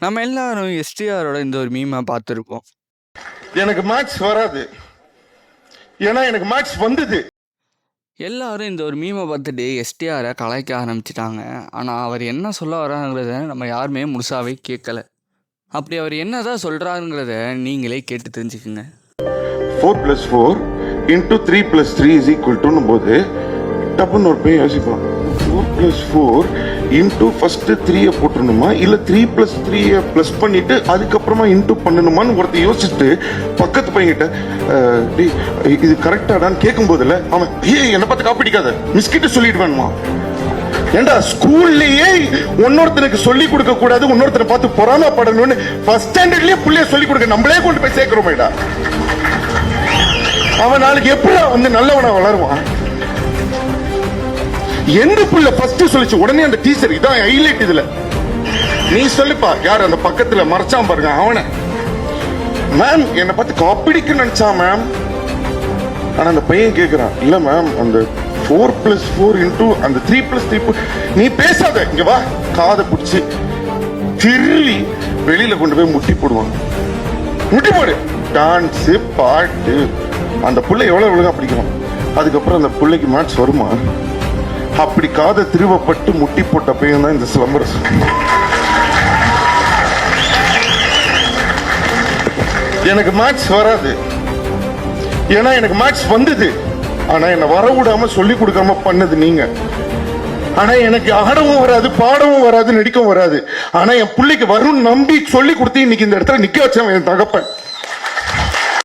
நம்ம எல்லாரும் எஸ்டிஆரோட இந்த ஒரு மீமை பார்த்துருப்போம். எனக்கு மேட்ச் வராது, ஏன்னா எனக்கு மேட்ச் வந்தது. எல்லாரும் இந்த ஒரு மீமை பார்த்துட்டு எஸ்டிஆரை கலாய்க்க ஆரம்பிச்சிட்டாங்க. ஆனால் அவர் என்ன சொல்ல வராங்கிறத நம்ம யாருமே முழுசாவே கேட்கல. அப்படி அவர் என்னதான் சொல்கிறாருங்கிறத நீங்களே கேட்டு தெரிஞ்சுக்குங்க. 4+4 into 3+3 is equal to போது டப்புன்னு ஒரு போய் யோசிப்பான். 4+4 into ஃபர்ஸ்ட் 3 போட்டுணுமா இல்ல 3+3 பிளஸ் பண்ணிட்டு அதுக்கப்புறமா இன்டூ பண்ணணுமான்னு ஒருத்தர் யோசிச்சுட்டு பக்கத்து பையன்கிட்ட இது கரெக்டாடான்னு கேட்கும் போதுல அவன் என்ன பார்த்து காப்பிடிக்காத மிஸ்கிட்ட சொல்லிட்டு வேணுமா. ஏண்டா ஸ்கூல்லயே இன்னொருத்தனுக்கு சொல்லி கொடுக்க கூடாது, இன்னொருத்தனை பார்த்து பொறாமப்படணும்னு ஃபர்ஸ்ட் ஸ்டாண்டர்ட்லயே புள்ளைய சொல்லி கொடுக்க நம்மளே கொண்டு போய் சேர்க்கிறோமேடா. அவன் நாளைக்கு எப்படி வந்து நல்லவனா வளருவான்? எந்த புள்ள ஃபர்ஸ்ட் சொல்லிச்சு உடனே அந்த டீச்சர் இதான் ஹைலைட். இதுல நீ சொல்லுப்பா யார் அந்த பக்கத்துல மறைச்சான் பாருங்க அவனை. மேம் என்னை பார்த்து காப்பிடிக்க நினைச்சா மேம். ஆனா அந்த பையன் கேக்குறான், இல்ல மேம் அந்த 4+4 into அந்த 3+3 நீ பேசாத இங்க வா. காதை பிடிச்சி திருவி வெளியில கொண்டு போய் முட்டி போடுவான். முட்டி போடு டான்ஸ் பாட்டு. அந்த புள்ளை எவ்வளவு ஒழுங்கா பிடிக்கணும். அதுக்கப்புறம் அந்த புள்ளைக்கு மேட்ச் வருமா? அப்படி காதை திருவப்பட்டு முட்டி போட்ட பையன் தான் இந்த சிலம்பரசன். எனக்கு மேட்ச் வராது, ஏன்னா எனக்கு மேட்ச் வந்தது. ஆனா என்ன வர விடாம சொல்லி கொடுக்காம பண்ணது நீங்க. ஆனா எனக்கு ஆடவும் வராது, பாடவும் வராது, நடிக்கவும் வராது. ஆனா என் பிள்ளைக்கு வரும் நம்பி சொல்லி கொடுத்து இன்னைக்கு இந்த இடத்துல நிக்க வச்சவன் என் தகப்பன்.